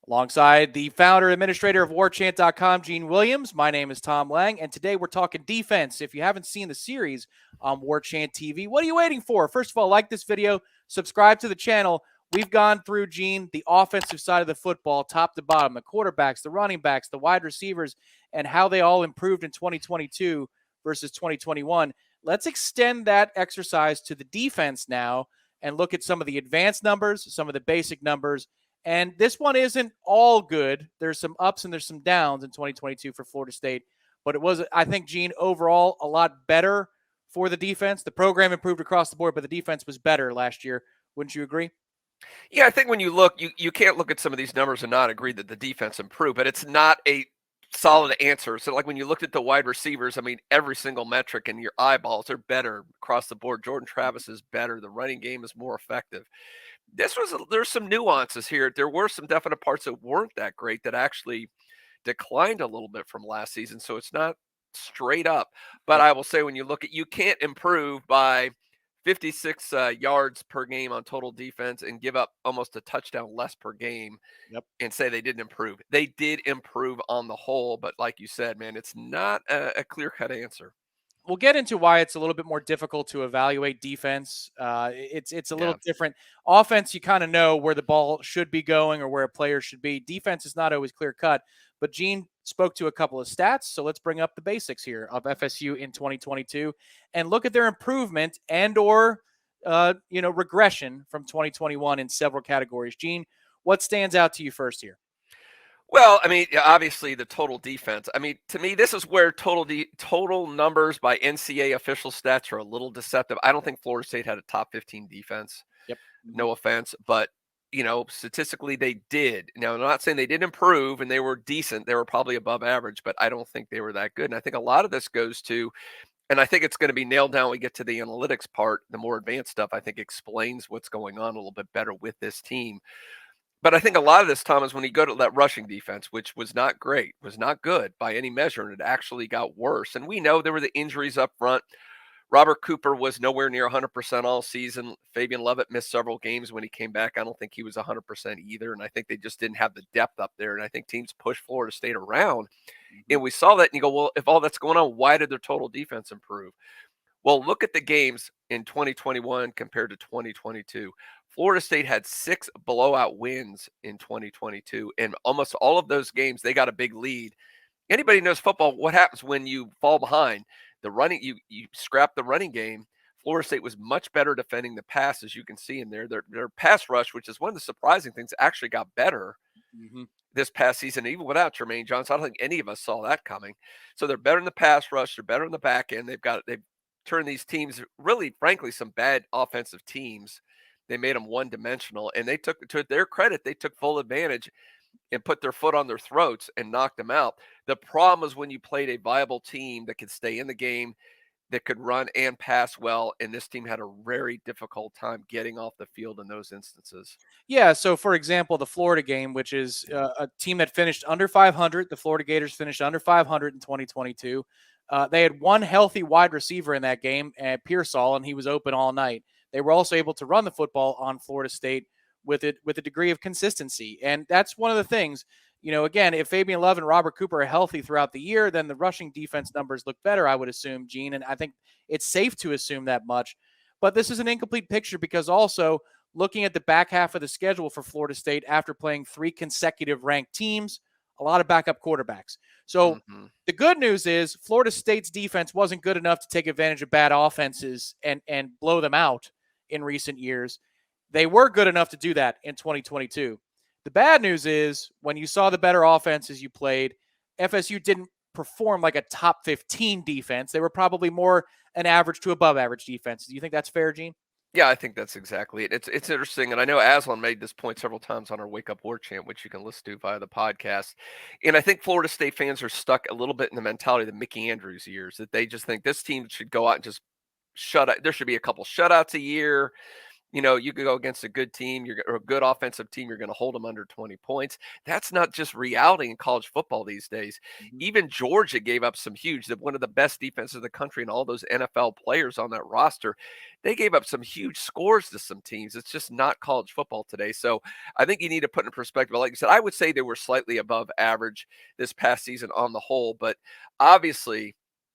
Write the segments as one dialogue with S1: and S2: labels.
S1: Alongside the founder and administrator of WarchantTV, Gene Williams, my name is Tom Lang, and today we're talking defense. If you haven't seen the series on Warchant TV, what are you waiting for? First of all, like this video, subscribe to the channel. We've gone through, Gene, the offensive side of the football, top to bottom, the quarterbacks, the running backs, the wide receivers, and how they all improved in 2022 versus 2021. Let's extend that exercise to the defense now and look at some of the advanced numbers, some of the basic numbers. And this one isn't all good. There's some ups and there's some downs in 2022 for Florida State. But it was, I think, Gene, overall a lot better for the defense. The program improved across the board, but the defense was better last year. Wouldn't you agree?
S2: Yeah, I think when you look, you can't look at some of these numbers and not agree that the defense improved, but it's not a solid answer. So, like when you looked at the wide receivers, I mean, every single metric in your eyeballs are better across the board. Jordan Travis is better. The running game is more effective. There's some nuances here. There were some definite parts that weren't that great that actually declined a little bit from last season. So it's not straight up. But
S1: Yep.
S2: I will say when you look at, you can't improve by 56 yards per game on total defense and give up almost a touchdown less per game
S1: Yep.
S2: and say they didn't improve. They did improve on the whole, but like you said, man, it's not a clear-cut answer.
S1: We'll get into why it's a little bit more difficult to evaluate defense. It's a little
S2: Yeah.
S1: different. Offense, you kind of know where the ball should be going or where a player should be. Defense is not always clear cut. But Gene spoke to a couple of stats, so let's bring up the basics here of FSU in 2022 and look at their improvement and/or regression from 2021 in several categories. Gene, what stands out to you first here?
S2: Well, I mean, obviously the total defense. I mean, to me, this is where total numbers by NCAA official stats are a little deceptive. I don't think Florida State had a top 15 defense.
S1: Yep.
S2: No offense, but statistically they did. Now, I'm not saying they didn't improve and they were decent. They were probably above average, but I don't think they were that good. And I think a lot of this goes to, and I think it's going to be nailed down when we get to the analytics part, the more advanced stuff, I think explains what's going on a little bit better with this team. But I think a lot of this, Tom, is when you go to that rushing defense, which was not great, was not good by any measure, and it actually got worse. And we know there were the injuries up front. Robert Cooper was nowhere near 100% all season. Fabian Lovett missed several games when he came back. I don't think he was 100% either, and I think they just didn't have the depth up there. And I think teams pushed Florida State around, and we saw that, and you go, well, if all that's going on, why did their total defense improve? Well, look at the games in 2021 compared to 2022. Florida State had 6 blowout wins in 2022, and almost all of those games, they got a big lead. Anybody knows football, what happens when you fall behind? You scrap the running game. Florida State was much better defending the pass, as you can see in there. Their pass rush, which is one of the surprising things, actually got better this past season, even without Jermaine Johnson. I don't think any of us saw that coming. So they're better in the pass rush. They're better in the back end. They've turned these teams, really, frankly, some bad offensive teams. They made them one-dimensional, and they took, to their credit, they took full advantage and put their foot on their throats and knocked them out. The problem is when you played a viable team that could stay in the game, that could run and pass well, and this team had a very difficult time getting off the field in those instances.
S1: Yeah, so for example, the Florida game, which is a team that finished under 500, the Florida Gators finished under 500 in 2022. They had one healthy wide receiver in that game, Pearsall, and he was open all night. They were also able to run the football on Florida State with a degree of consistency, and that's one of the things. Again, if Fabian Love and Robert Cooper are healthy throughout the year, then the rushing defense numbers look better, I would assume, Gene, and I think it's safe to assume that much. But this is an incomplete picture because also looking at the back half of the schedule for Florida State after playing 3 consecutive ranked teams, a lot of backup quarterbacks. So the good news is Florida State's defense wasn't good enough to take advantage of bad offenses and blow them out in recent years. They were good enough to do that in 2022. The bad news is when you saw the better offenses you played, FSU didn't perform like a top 15 defense. They were probably more an average to above average defense. Do you think that's fair, Gene?
S2: Yeah, I think that's exactly it. It's interesting, and I know Aslan made this point several times on our Wake Up Warchant, which you can listen to via the podcast. And I think Florida State fans are stuck a little bit in the mentality of the Mickey Andrews years, that they just think this team should go out and just shut out. There should be a couple shutouts a year. You could go against a good team, or a good offensive team, you're going to hold them under 20 points. That's not just reality in college football these days.
S1: Mhm.
S2: Even Georgia gave up some huge, one of the best defenses in the country, and all those NFL players on that roster, they gave up some huge scores to some teams. It's just not college football today. So I think you need to put in perspective. Like you said, I would say they were slightly above average this past season on the whole, but obviously,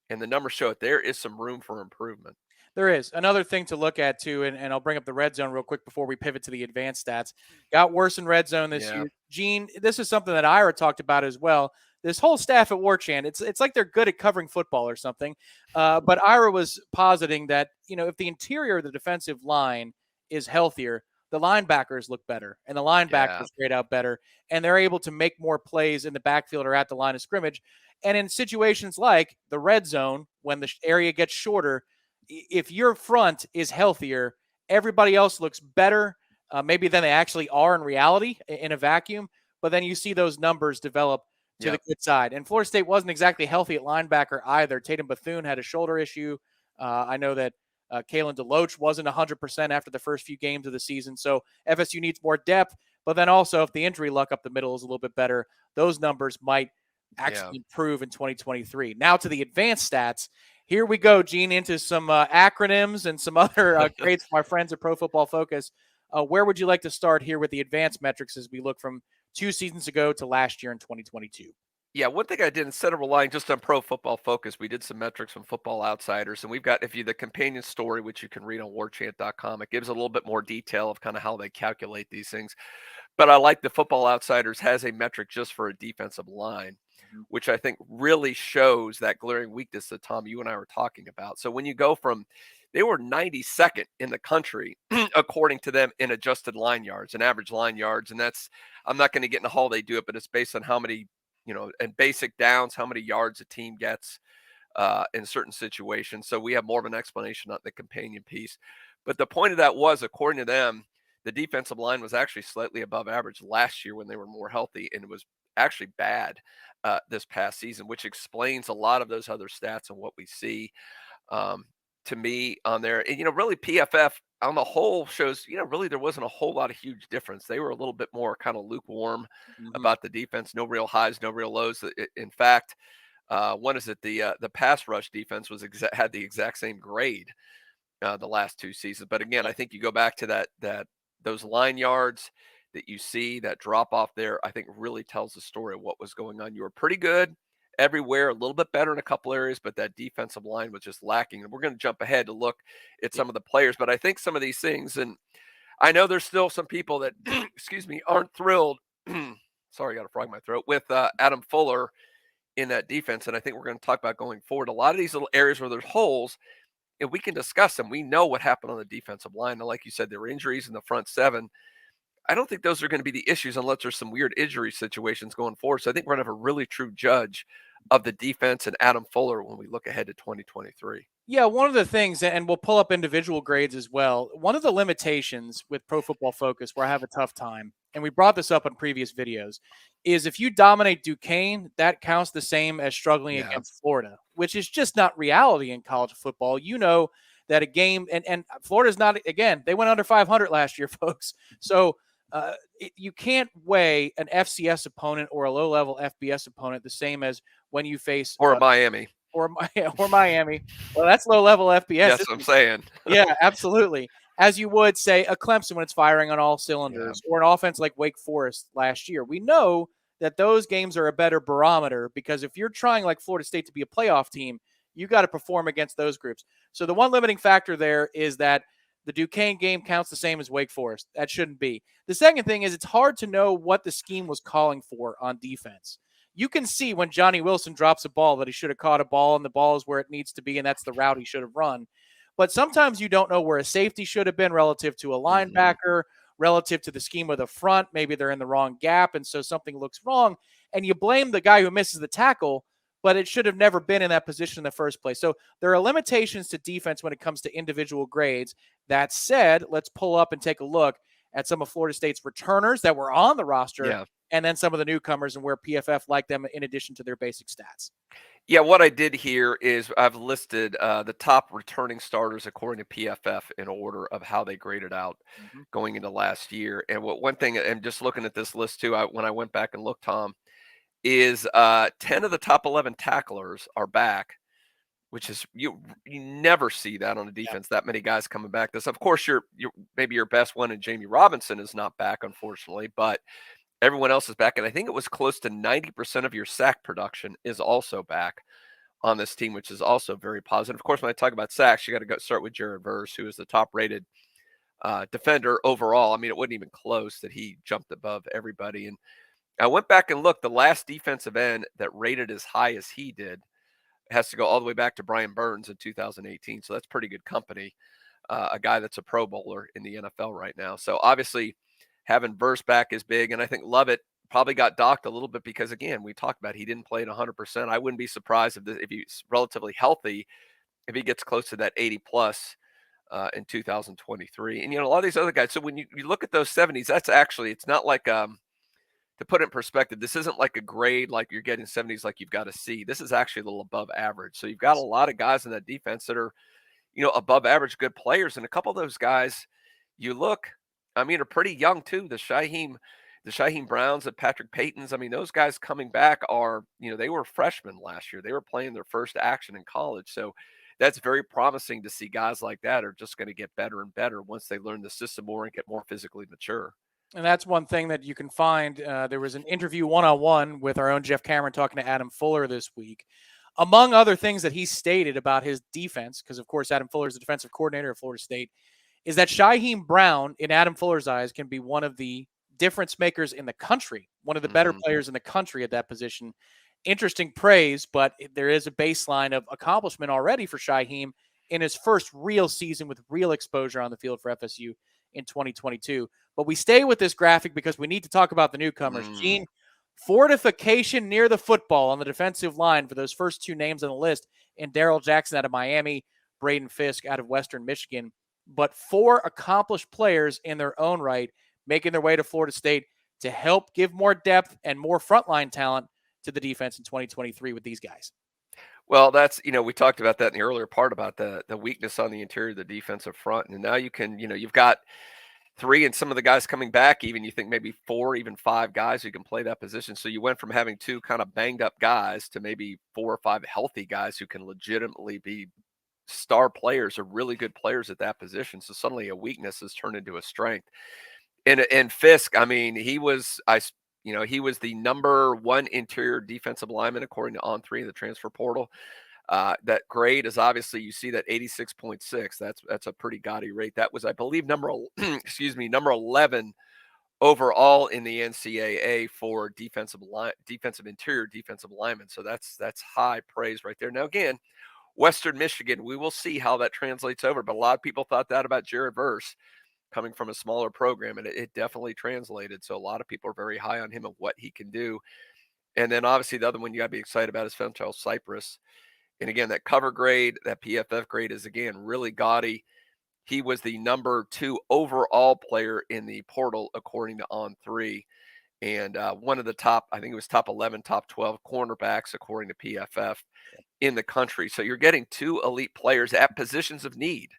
S2: and the numbers show it, there is some room for improvement.
S1: There is another thing to look at too, and I'll bring up the red zone real quick before we pivot to the advanced stats. Got worse in red zone this
S2: Yeah.
S1: year. Gene, this is something that Ira talked about as well. This whole staff at Warchant, it's like they're good at covering football or something. But Ira was positing that if the interior of the defensive line is healthier, the linebackers look better, and the
S2: Yeah.
S1: linebackers grade out better, and they're able to make more plays in the backfield or at the line of scrimmage. And in situations like the red zone, when the area gets shorter, if your front is healthier, everybody else looks better, maybe than they actually are in reality in a vacuum. But then you see those numbers develop to the
S2: Yep.
S1: good side. And Florida State wasn't exactly healthy at linebacker either. Tatum Bethune had a shoulder issue. I know that Kalen DeLoach wasn't 100% after the first few games of the season. So FSU needs more depth. But then also, if the injury luck up the middle is a little bit better, those numbers might
S2: Yeah.
S1: actually improve in 2023. Now to the advanced stats. Here we go, Gene, into some acronyms and some other grades from our friends at Pro Football Focus. Where would you like to start here with the advanced metrics as we look from 2 seasons ago to last year in 2022?
S2: Yeah, one thing I did, instead of relying just on Pro Football Focus, we did some metrics from Football Outsiders, and we've got, if you the companion story, which you can read on warchant.com, it gives a little bit more detail of kind of how they calculate these things. But I like the Football Outsiders has a metric just for a defensive line,
S1: Mhm.
S2: which I think really shows that glaring weakness that Tom, you and I were talking about. So when you go from, they were 92nd in the country, according to them, in adjusted line yards and average line yards. And that's, I'm not going to get into how they do it, but it's based on how many, and basic downs, how many yards a team gets in certain situations. So we have more of an explanation on the companion piece. But the point of that was, according to them, the defensive line was actually slightly above average last year when they were more healthy, and it was actually bad this past season, which explains a lot of those other stats and what we see um, to me on there. And, really PFF on the whole shows, really there wasn't a whole lot of huge difference. They were a little bit more kind of lukewarm
S1: Mhm.
S2: about the defense. No real highs, no real lows. In fact, what is it? The pass rush defense had the exact same grade the last 2 seasons. But again, I think you go back to that those line yards that you see, that drop off there, I think really tells the story of what was going on. You were pretty good everywhere, a little bit better in a couple areas, but that defensive line was just lacking. And we're going to jump ahead to look at
S1: Yeah.
S2: some of the players, but I think some of these things, and I know there's still some people that, excuse me, aren't thrilled. Sorry, I got a frog in my throat with Adam Fuller in that defense. And I think we're going to talk about going forward. A lot of these little areas where there's holes, if we can discuss them, we know what happened on the defensive line. And like you said, there were injuries in the front seven. I don't think those are going to be the issues unless there's some weird injury situations going forward. So I think we're going to have a really true judge of the defense and Adam Fuller when we look ahead to 2023.
S1: Yeah, one of the things, and we'll pull up individual grades as well. One of the limitations with Pro Football Focus, where I have a tough time, and we brought this up in previous videos, is if you dominate Duquesne, that counts the same as struggling
S2: Yeah.
S1: against Florida, which is just not reality in college football. You know that a game, and Florida's not, again, they went under 500 last year, folks. So you can't weigh an FCS opponent or a low level FBS opponent the same as when you face
S2: Or Miami.
S1: or or Miami. Well, that's low level FBS.
S2: Yes, I'm saying.
S1: Yeah, absolutely. As you would say a Clemson when it's firing on all
S2: Yeah.
S1: cylinders, or an offense like Wake Forest last year. We know that those games are a better barometer because if you're trying like Florida State to be a playoff team, you got to perform against those groups. So the one limiting factor there is that the Duquesne game counts the same as Wake Forest. That shouldn't be. The second thing is it's hard to know what the scheme was calling for on defense. You can see when Johnny Wilson drops a ball that he should have caught a ball and the ball is where it needs to be, and that's the route he should have run. But sometimes you don't know where a safety should have been relative to a
S2: Mhm.
S1: linebacker, relative to the scheme of the front. Maybe they're in the wrong gap, and so something looks wrong. And you blame the guy who misses the tackle, but it should have never been in that position in the first place. So there are limitations to defense when it comes to individual grades. That said, let's pull up and take a look at some of Florida State's returners that were on the roster
S2: Yeah.
S1: and then some of the newcomers and where PFF liked them in addition to their basic stats.
S2: Yeah, what I did here is I've listed the top returning starters according to PFF in order of how they graded out
S1: Mhm.
S2: going into last year. And what one thing, and just looking at this list too, when I went back and looked, Tom, is 10 of the top 11 tacklers are back, which is you never see that on a
S1: Yeah.
S2: defense. That many guys coming back. This, of course, your maybe your best one, and Jammie Robinson is not back, unfortunately, but everyone else is back, and I think it was close to 90% of your sack production is also back on this team, which is also very positive. Of course, when I talk about sacks, you got to go start with Jared Verse, who is the top-rated defender overall. I mean, it wasn't even close that he jumped above everybody. And I went back and looked. The last defensive end that rated as high as he did has to go all the way back to Brian Burns in 2018. So that's pretty good company. A guy that's a Pro Bowler in the NFL right now. So obviously, having Verse back is big, and I think Lovett probably got docked a little bit because, again, we talked about he didn't play at 100%. I wouldn't be surprised if he's relatively healthy, if he gets close to that 80 plus in 2023. And a lot of these other guys. So when you look at those 70s, that's actually it's not like to put it in perspective, this isn't like a grade like you're getting 70s like you've got a C. This is actually a little above average. So you've got a lot of guys in that defense that are above average good players. And a couple of those guys, you look, I mean, are pretty young too. The Shaheem Browns, the Patrick Paytons. I mean, those guys coming back are, they were freshmen last year. They were playing their first action in college. So that's very promising to see guys like that are just going to get better and better once they learn the system more and get more physically mature.
S1: And that's one thing that you can find. There was an interview one-on-one with our own Jeff Cameron talking to Adam Fuller this week. Among other things that he stated about his defense, because of course Adam Fuller is the defensive coordinator of Florida State, is that Shaheem Brown, in Adam Fuller's eyes, can be one of the difference makers in the country, one of the better
S2: Hmm.
S1: players in the country at that position. Interesting praise, but there is a baseline of accomplishment already for Shaheem in his first real season with real exposure on the field for FSU in 2022. But we stay with this graphic because we need to talk about the newcomers.
S2: Mm.
S1: Gene, fortification near the football on the defensive line for those first two names on the list, and Darrell Jackson out of Miami, Braden Fisk out of Western Michigan. But four accomplished players in their own right making their way to Florida State to help give more depth and more frontline talent to the defense in 2023 with these guys.
S2: Well, we talked about that in the earlier part about the weakness on the interior of the defensive front. And now you've got three and some of the guys coming back, even you think maybe four, even five guys who can play that position. So you went from having two kind of banged up guys to maybe four or five healthy guys who can legitimately be star players or really good players at that position. So suddenly a weakness has turned into a strength. And Fisk, I mean, he was the number one interior defensive lineman according to On3 in the transfer portal. That grade is obviously you see that 86.6. That's a pretty gaudy rate. That was, I believe, number 11 overall in the NCAA for defensive interior defensive linemen. So that's high praise right there. Now again, Western Michigan, we will see how that translates over. But a lot of people thought that about Jared Verse coming from a smaller program, and it definitely translated. So a lot of people are very high on him and what he can do. And then obviously the other one you got to be excited about is Fentel Cypress. And again, that cover grade, that PFF grade is again really gaudy. He was the number 2 overall player in the portal according to On3, and one of the top, I think it was top 11, top 12 cornerbacks according to PFF in the country. So you're getting two elite players at positions of need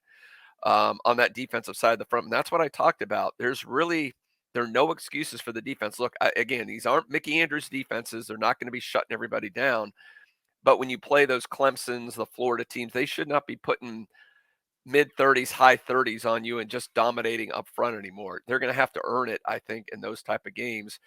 S2: on that defensive side of the front. And that's what I talked about. There are no excuses for the defense. Look, again, these aren't Mickey Andrews defenses. They're not going to be shutting everybody down. But when you play those Clemsons, the Florida teams, they should not be putting mid 30s, high 30s on you and just dominating up front anymore. They're going to have to earn it, I think, in those type of games.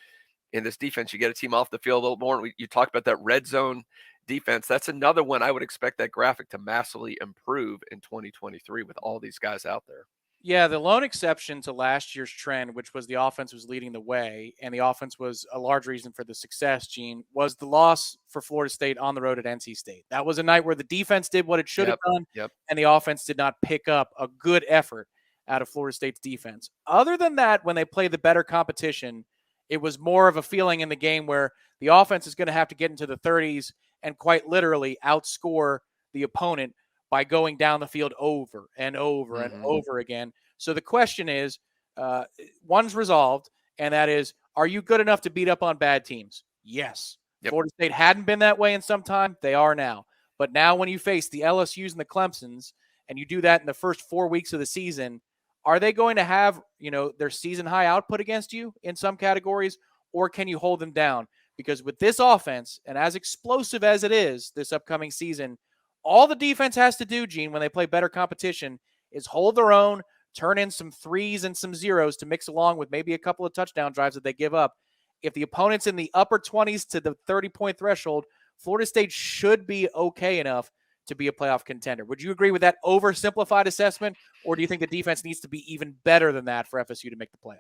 S2: In this defense, you get a team off the field a little more. You talked about that red zone defense. That's another one I would expect that graphic to massively improve in 2023 with all these guys out there.
S1: Yeah, the lone exception to last year's trend, which was the offense was leading the way, and the offense was a large reason for the success, Gene, was the loss for Florida State on the road at NC State. That was a night where the defense did what it should have
S2: Yep.
S1: done,
S2: Yep.
S1: and the offense did not pick up a good effort out of Florida State's defense. Other than that, when they played the better competition, it was more of a feeling in the game where the offense is going to have to get into the 30s and quite literally outscore the opponent by going down the field over and over and
S2: Mm-hmm.
S1: over again. So the question is, one's resolved, and that is, are you good enough to beat up on bad teams? Yes.
S2: Yep.
S1: Florida State hadn't been that way in some time. They are now. But now when you face the LSUs and the Clemsons, and you do that in the first 4 weeks of the season, are they going to have, their season high output against you in some categories, or can you hold them down? Because with this offense, and as explosive as it is this upcoming season, all the defense has to do, Gene, when they play better competition, is hold their own, turn in some threes and some zeros to mix along with maybe a couple of touchdown drives that they give up. If the opponent's in the upper 20s to the 30-point threshold, Florida State should be okay enough to be a playoff contender. Would you agree with that oversimplified assessment, or do you think the defense needs to be even better than that for FSU to make the playoff?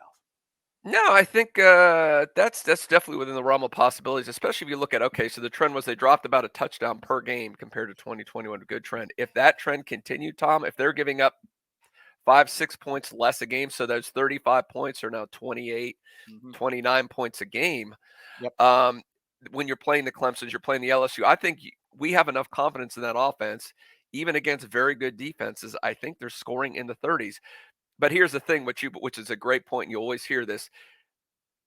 S2: No, I think that's definitely within the realm of possibilities, especially if you look at, okay, so the trend was they dropped about a touchdown per game compared to 2021, a good trend. If that trend continued, Tom, if they're giving up 5-6 points less a game, so those 35 points are now 28, 29 points a game.
S1: Yep.
S2: When you're playing the Clemsons, you're playing the LSU, I think we have enough confidence in that offense, even against very good defenses. I think they're scoring in the 30s. But here's the thing, which is a great point, and you always hear this.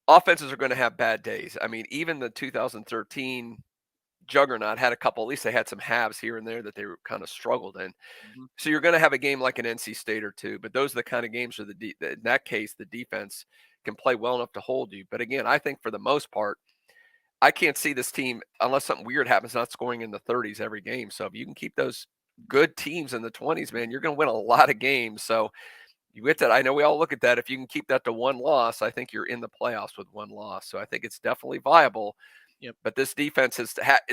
S2: Offenses are going to have bad days. I mean, even the 2013 juggernaut had a couple, at least they had some halves here and there that they were kind of struggled in. So you're going to have a game like an NC State or two, but those are the kind of games where in that case, the defense can play well enough to hold you. But again, I think for the most part, I can't see this team, unless something weird happens, not scoring in the 30s every game. So if you can keep those good teams in the 20s, man, you're going to win a lot of games. So you get that. I know we all look at that. If you can keep that to one loss, I think you're in the playoffs with one loss. So I think it's definitely viable.
S1: Yep.
S2: But this defense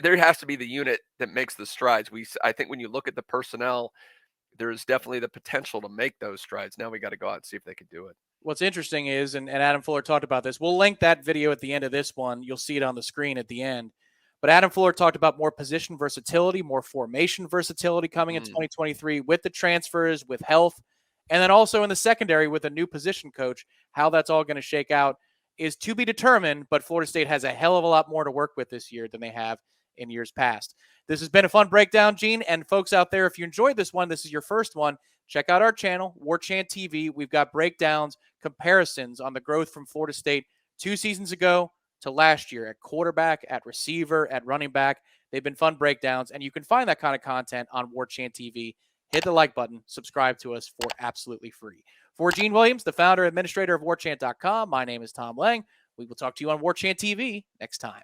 S2: there has to be the unit that makes the strides. I think when you look at the personnel, there's definitely the potential to make those strides. Now we got to go out and see if they can do it.
S1: What's interesting is, and Adam Fuller talked about this, we'll link that video at the end of this one. You'll see it on the screen at the end. But Adam Fuller talked about more position versatility, more formation versatility coming in 2023 with the transfers, with health, and then also in the secondary with a new position coach. How that's all going to shake out is to be determined, but Florida State has a hell of a lot more to work with this year than they have in years past. This has been a fun breakdown, Gene, and folks out there, if you enjoyed this one, this is your first one, check out our channel, WarchantTV. We've got breakdowns, comparisons on the growth from Florida State 2 seasons ago to last year at quarterback, at receiver, at running back. They've been fun breakdowns, and you can find that kind of content on WarchantTV. Hit the like button, subscribe to us for absolutely free. For Gene Williams, the founder and administrator of Warchant.com, my name is Tom Lang. We will talk to you on WarchantTV next time.